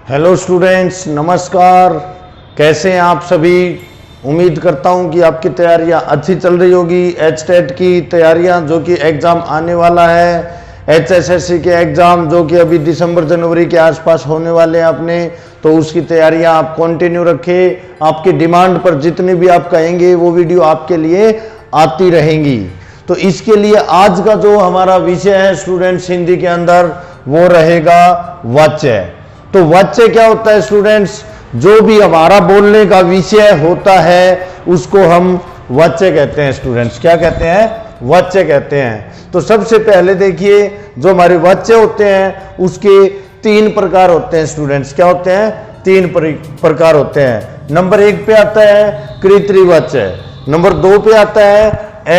Hello students, नमस्कार। कैसे हैं आप सभी। उम्मीद करता हूं कि आपकी तैयारियां अच्छी चल रही होगी। एचटेट की तैयारियां जो कि एग्ज़ाम आने वाला है, एचएसएससी के एग्ज़ाम जो कि अभी दिसंबर जनवरी के आसपास होने वाले हैं अपने, तो उसकी तैयारियां आप कंटिन्यू रखें। आपकी डिमांड पर जितनी भी आप कहेंगे वो वीडियो आपके लिए आती रहेंगी। तो इसके लिए आज का जो हमारा विषय है स्टूडेंट्स हिंदी के अंदर, वो रहेगा वाच्य। तो वाच्य क्या होता है स्टूडेंट्स? जो भी हमारा बोलने का विषय होता है उसको हम वाच्य कहते हैं स्टूडेंट्स। क्या कहते हैं? वाच्य कहते हैं। तो सबसे पहले देखिए, जो हमारे वाच्य होते हैं उसके 3 प्रकार होते हैं स्टूडेंट्स। क्या होते हैं? 3 प्रकार होते हैं। नंबर 1 पे आता है कृत्रिम वाच्य, नंबर 2 पे आता है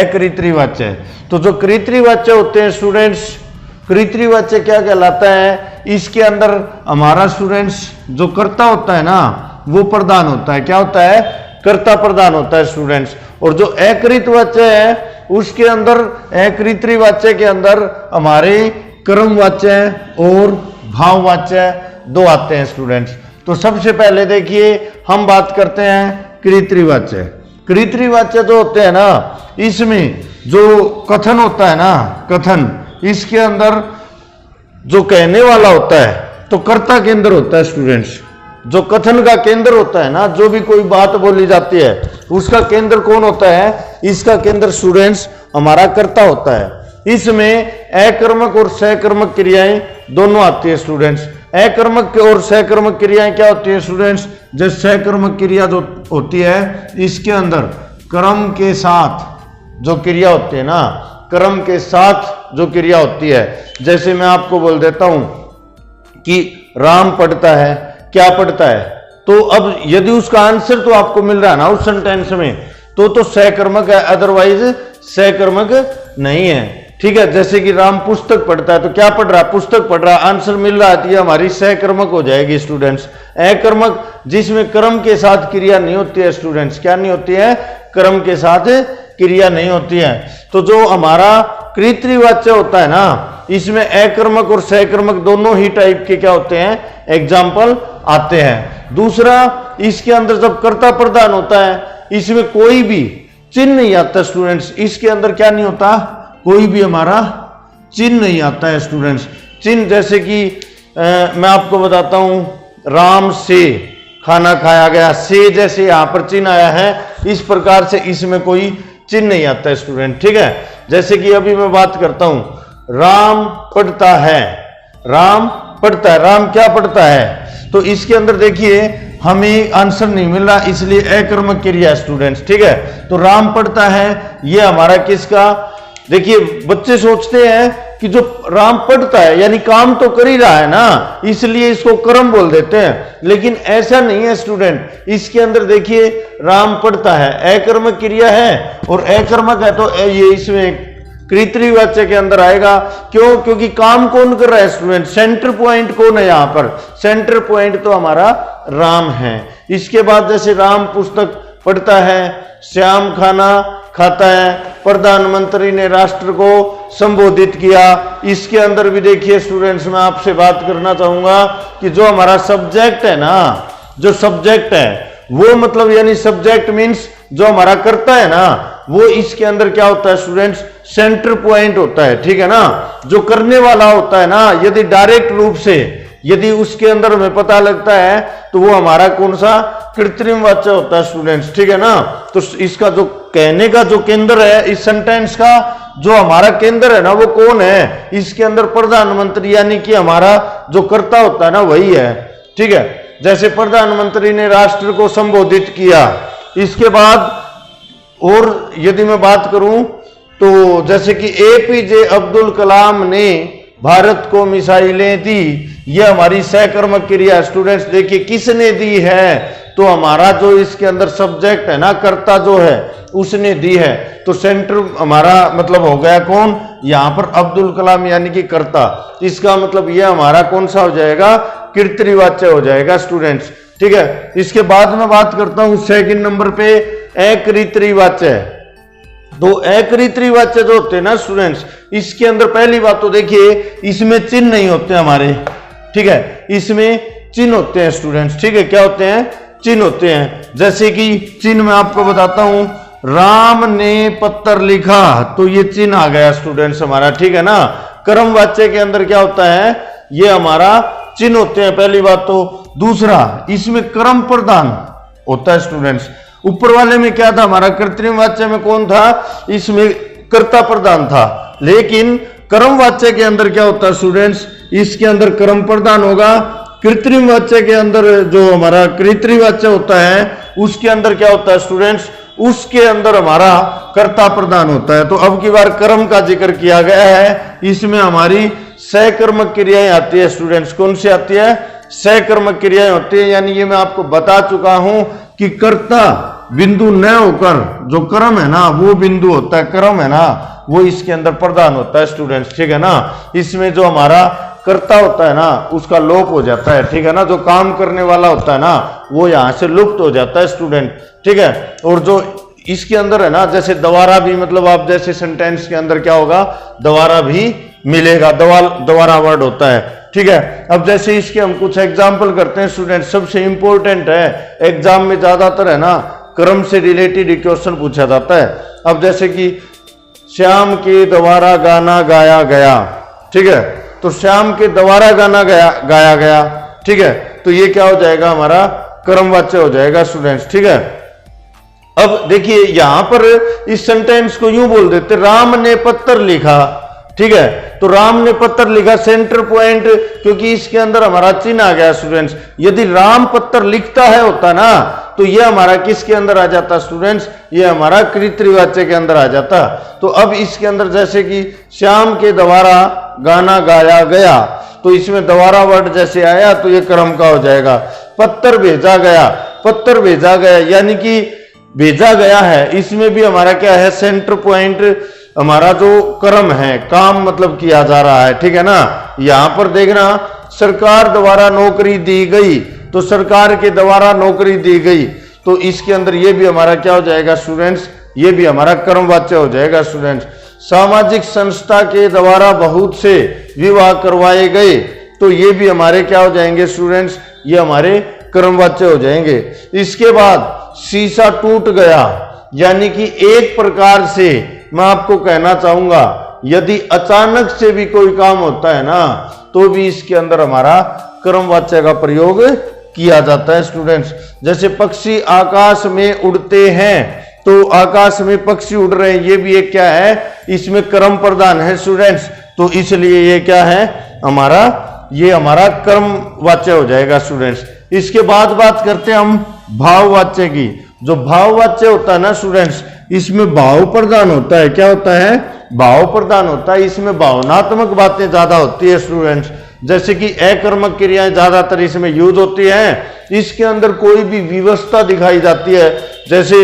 अकृत्रिम वाच्य। तो जो कृत्रिम वाच्य होते हैं स्टूडेंट्स, कृत्रिम वाच्य क्या कहलाता है? इसके अंदर हमारा स्टूडेंट्स जो कर्ता होता है ना, वो प्रधान होता है। क्या होता है? कर्ता प्रधान होता है स्टूडेंट्स। और जो अकृत्रिम वाच्य है उसके अंदर, अकृत्रिम वाच्य के अंदर हमारे कर्म वाच्य और भाव वाच्य 2 आते हैं स्टूडेंट्स। तो सबसे पहले देखिए हम बात करते हैं कृत्रिम वाच्य। कृत्रिम वाच्य जो होते हैं ना, इसमें जो कथन होता है ना, कथन, इसके अंदर जो कहने वाला होता है तो कर्ता केंद्र होता है स्टूडेंट्स। जो कथन का केंद्र होता है ना, जो भी कोई बात बोली जाती है उसका केंद्र कौन होता है? इसका केंद्र स्टूडेंट्स हमारा कर्ता होता है। इसमें अकर्मक और सकर्मक क्रियाएं दोनों आती है स्टूडेंट्स। अकर्मक और सकर्मक क्रियाएं क्या होती है स्टूडेंट्स? जो सकर्मक क्रिया जो होती है इसके अंदर कर्म के साथ जो क्रिया होती है ना, कर्म के साथ जो क्रिया होती है, जैसे मैं आपको बोल देता हूं कि राम पढ़ता है। क्या पढ़ता है? तो अब यदि उसका आंसर तो आपको मिल रहा है ना उस सेंटेंस में, तो सकर्मक है, अदरवाइज सकर्मक नहीं है। ठीक है, जैसे कि राम पुस्तक पढ़ता है, तो क्या पढ़ रहा है? पुस्तक पढ़ रहा है, आंसर मिल रहा है, तो ये हमारी सकर्मक हो जाएगी स्टूडेंट्स। अकर्मक जिसमें कर्म के साथ क्रिया नहीं होती है स्टूडेंट्स। क्या नहीं होती है? कर्म के साथ क्रिया नहीं होती है। तो जो हमारा कृत्रिम वाच्य होता है ना, इसमें अकर्मक और सकर्मक दोनों ही टाइप के क्या होते हैं? एग्जाम्पल आते हैं। दूसरा, इसके अंदर जब कर्ता प्रधान होता है, इसमें कोई भी चिन्ह नहीं आता स्टूडेंट्स। इसके अंदर क्या नहीं होता? कोई भी हमारा चिन्ह नहीं आता है स्टूडेंट्स। चिन्ह जैसे कि मैं आपको बताता हूं, राम से खाना खाया गया, से जैसे यहां पर चिन्ह आया है, इस प्रकार से इसमें कोई चिन्ह नहीं आता है स्टूडेंट। ठीक है, जैसे कि अभी मैं बात करता हूं, राम पढ़ता है, राम पढ़ता है, राम क्या पढ़ता है? तो इसके अंदर देखिए हमें आंसर नहीं मिल रहा, इसलिए अकर्मक क्रिया स्टूडेंट्स। ठीक है, तो राम पढ़ता है ये हमारा किसका? देखिए बच्चे सोचते हैं कि जो राम पढ़ता है यानी काम तो कर ही रहा है ना, इसलिए इसको कर्म बोल देते हैं, लेकिन ऐसा नहीं है स्टूडेंट। इसके अंदर देखिए राम पढ़ता है, अकर्मक क्रिया है और अकर्मक है, तो ये इसमें कृत्रिम वाच्य के अंदर आएगा। क्यों? क्योंकि काम कौन कर रहा है स्टूडेंट? सेंटर पॉइंट कौन है यहाँ पर? सेंटर पॉइंट तो हमारा राम है। इसके बाद जैसे राम पुस्तक पढ़ता है, श्याम खाना खाता है, प्रधानमंत्री ने राष्ट्र को संबोधित किया। इसके अंदर भी देखिए स्टूडेंट्स, मैं आपसे बात करना चाहूंगा कि जो हमारा सब्जेक्ट है ना, जो सब्जेक्ट है वो मतलब यानी सब्जेक्ट मीन्स जो हमारा कर्ता है ना, वो इसके अंदर क्या होता है स्टूडेंट्स? सेंटर पॉइंट होता है। ठीक है ना, जो करने वाला होता है ना, यदि डायरेक्ट रूप से यदि उसके अंदर हमें पता लगता है तो वो हमारा कौन सा? कृत्रिम वाच्य होता है स्टूडेंट्स। ठीक है ना, तो इसका जो कहने का जो केंद्र है, इस सेंटेंस का जो हमारा केंद्र है ना, वो कौन है? इसके अंदर प्रधानमंत्री यानी कि हमारा जो कर्ता होता है ना, वही है। ठीक है, जैसे प्रधानमंत्री ने राष्ट्र को संबोधित किया। इसके बाद और यदि मैं बात करूं तो जैसे कि एपीजे अब्दुल कलाम ने भारत को मिसाइलें दी, ये हमारी सकर्मक क्रिया स्टूडेंट्स। देखिए किसने दी है? तो हमारा जो इसके अंदर सब्जेक्ट है ना, कर्ता जो है, उसने दी है। तो सेंटर हमारा मतलब हो गया कौन? यहां पर अब्दुल कलाम यानी कि कर्ता। इसका मतलब यह हमारा कौन सा हो जाएगा? कृत्रिम वाच्य हो जाएगा स्टूडेंट्स। ठीक है, इसके बाद में बात करता हूं सेकंड नंबर पे अकृत्रिम वाच्य। तो अकृत्रिम वाच्य जो होते हैं ना स्टूडेंट्स, इसके अंदर पहली बात तो देखिए इसमें चिन्ह नहीं होते हमारे। ठीक है, इसमें चिन्ह होते हैं स्टूडेंट्स, ठीक है, क्या होते हैं, चिन्ह होते हैं। जैसे कि चिन्ह मैं आपको बताता हूं, राम ने पत्र लिखा, तो ये चिन्ह आ गया स्टूडेंट्स हमारा, ठीक है ना। कर्म वाच्य के अंदर क्या होता है, ये हमारा चिन्ह होते हैं, पहली बात तो। दूसरा, इसमें कर्म प्रधान होता है स्टूडेंट्स। ऊपर वाले में क्या था हमारा, कृत्रिम वाच्य में कौन था, इसमें कर्ता प्रधान था। लेकिन कर्म वाच्य के अंदर क्या होता है स्टूडेंट्स, इसके अंदर कर्म प्रधान होगा। कृत्रिम वाच्य के अंदर जो हमारा कृत्रिम वाच्य होता है, उसके अंदर क्या होता है स्टूडेंट्स, उसके अंदर हमारा कर्ता प्रधान होता है। तो अब की बार कर्म का जिक्र किया गया है, इसमें हमारी सहकर्मक क्रियाएं आती है स्टूडेंट्स। कौन सी आती है, सहकर्मक क्रियाएं होती है। यानी ये मैं आपको बता चुका हूं कि कर्ता बिंदु न होकर जो कर्म है ना वो बिंदु होता है, कर्म है ना वो इसके अंदर प्रधान होता है स्टूडेंट्स, ठीक है ना। इसमें जो हमारा कर्ता होता है ना उसका लोप हो जाता है, ठीक है ना। जो काम करने वाला होता है ना वो यहां से लुप्त हो जाता है स्टूडेंट, ठीक है। और जो इसके अंदर है ना, जैसे दोबारा भी, मतलब आप जैसे सेंटेंस के अंदर क्या होगा, दोबारा भी मिलेगा, दोबारा वर्ड होता है, ठीक है। अब जैसे इसके हम कुछ एग्जाम्पल करते हैं स्टूडेंट। सबसे इंपॉर्टेंट है, एग्जाम में ज्यादातर है ना कर्म से रिलेटेड क्वेश्चन पूछा जाता है। अब जैसे कि श्याम के द्वारा गाना गाया गया, ठीक है, तो श्याम के द्वारा गाना गाया गया, ठीक है, तो ये क्या हो जाएगा, हमारा कर्मवाच्य हो जाएगा स्टूडेंट्स, ठीक है। अब देखिए यहां पर इस सेंटेंस को यूं बोल देते, राम ने पत्र लिखा, ठीक है, तो राम ने पत्र लिखा, सेंटर पॉइंट, क्योंकि इसके अंदर हमारा चिन्ह आ गया स्टूडेंट्स। यदि राम पत्र लिखता है होता ना, तो ये हमारा किसके अंदर आ जाता स्टूडेंट्स, ये हमारा कृतवाच्य के अंदर आ जाता। तो अब इसके अंदर जैसे कि श्याम के द्वारा गाना गाया गया, तो इसमें द्वारा वर्ड जैसे आया तो ये कर्म का हो जाएगा। पत्र भेजा गया, पत्र भेजा गया यानी कि भेजा गया है, इसमें भी हमारा क्या है, सेंटर पॉइंट हमारा जो कर्म है, काम मतलब किया जा रहा है, ठीक है ना। यहां पर देखना, सरकार द्वारा नौकरी दी गई, तो सरकार के द्वारा नौकरी दी गई, तो इसके अंदर ये भी हमारा क्या हो जाएगा स्टूडेंट्स, ये भी हमारा कर्मवाच्य हो जाएगा स्टूडेंट्स। सामाजिक संस्था के द्वारा बहुत से विवाह करवाए गए, तो ये भी हमारे क्या हो जाएंगे स्टूडेंट्स, ये हमारे कर्मवाच्य हो जाएंगे। इसके बाद शीशा टूट गया, यानी कि एक प्रकार से मैं आपको कहना चाहूंगा, यदि अचानक से भी कोई काम होता है ना, तो भी इसके अंदर हमारा कर्मवाच्य का प्रयोग किया जाता है स्टूडेंट्स। जैसे पक्षी आकाश में उड़ते हैं, तो आकाश में पक्षी उड़ रहे हैं, ये भी एक क्या है, इसमें कर्म प्रधान है स्टूडेंट्स, तो इसलिए ये क्या है हमारा, ये हमारा कर्मवाच्य हो जाएगा स्टूडेंट्स। इसके बाद बात करते हैं हम भाववाच्य की। जो भाववाच्य होता है ना स्टूडेंट्स, इसमें भाव प्रधान होता है, क्या होता है, भाव प्रधान होता है। इसमें भावनात्मक बातें ज्यादा होती है स्टूडेंट्स, जैसे कि अकर्मक क्रियाएं ज्यादातर इसमें यूज होती हैं। इसके अंदर कोई भी व्यवस्था दिखाई जाती है, जैसे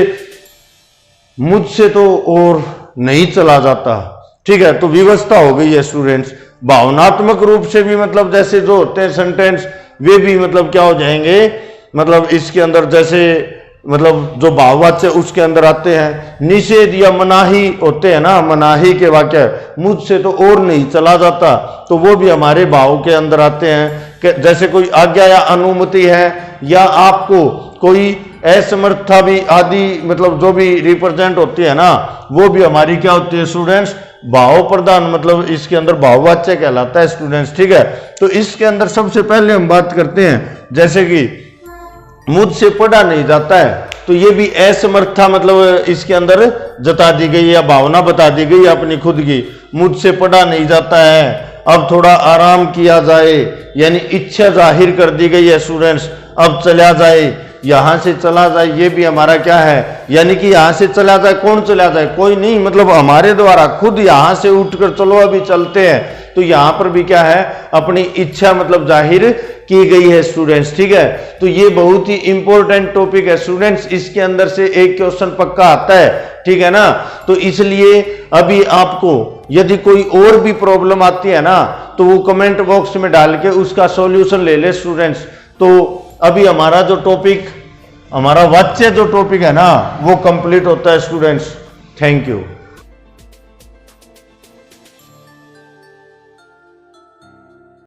मुझसे तो और नहीं चला जाता, ठीक है, तो व्यवस्था हो गई है स्टूडेंट्स। भावनात्मक रूप से भी मतलब जैसे जो होते हैं सेंटेंस, वे भी मतलब क्या हो जाएंगे, मतलब इसके अंदर जैसे मतलब जो भाववाच्य उसके अंदर आते हैं। निषेध या मनाही होते हैं ना, मनाही के वाक्य, मुझसे तो और नहीं चला जाता, तो वो भी हमारे भाव के अंदर आते हैं। जैसे कोई आज्ञा या अनुमति है, या आपको कोई असमर्थता भी आदि, मतलब जो भी रिप्रेजेंट होती है ना, वो भी हमारी क्या होती है स्टूडेंट्स, भाव प्रधान, मतलब इसके अंदर भाववाच्य कहलाता है स्टूडेंट्स, ठीक है। तो इसके अंदर सबसे पहले हम बात करते हैं, जैसे कि मुझसे पढ़ा नहीं जाता है, तो ये भी असमर्थता मतलब इसके अंदर जता दी गई या भावना बता दी गई अपनी खुद की, मुझसे पढ़ा नहीं जाता है, अब थोड़ा आराम किया जाए, यानी इच्छा जाहिर कर दी गई है स्टूडेंट्स। अब चला जाए, यहां से चला जाए, ये भी हमारा क्या है, यानी कि यहां से चला जाए, कौन चला जाए, कोई नहीं, मतलब हमारे द्वारा खुद यहां से उठकर चलो अभी चलते हैं, तो यहां पर भी क्या है, अपनी इच्छा मतलब जाहिर की गई है स्टूडेंट्स, ठीक है। तो ये बहुत ही इंपॉर्टेंट टॉपिक है स्टूडेंट्स, इसके अंदर से एक क्वेश्चन पक्का आता है, ठीक है ना। तो इसलिए अभी आपको यदि कोई और भी प्रॉब्लम आती है ना, तो वो कमेंट बॉक्स में डाल के उसका सॉल्यूशन ले ले स्टूडेंट्स। तो अभी हमारा जो टॉपिक, हमारा वाच्य जो टॉपिक है ना, वो कंप्लीट होता है स्टूडेंट्स। Thank you.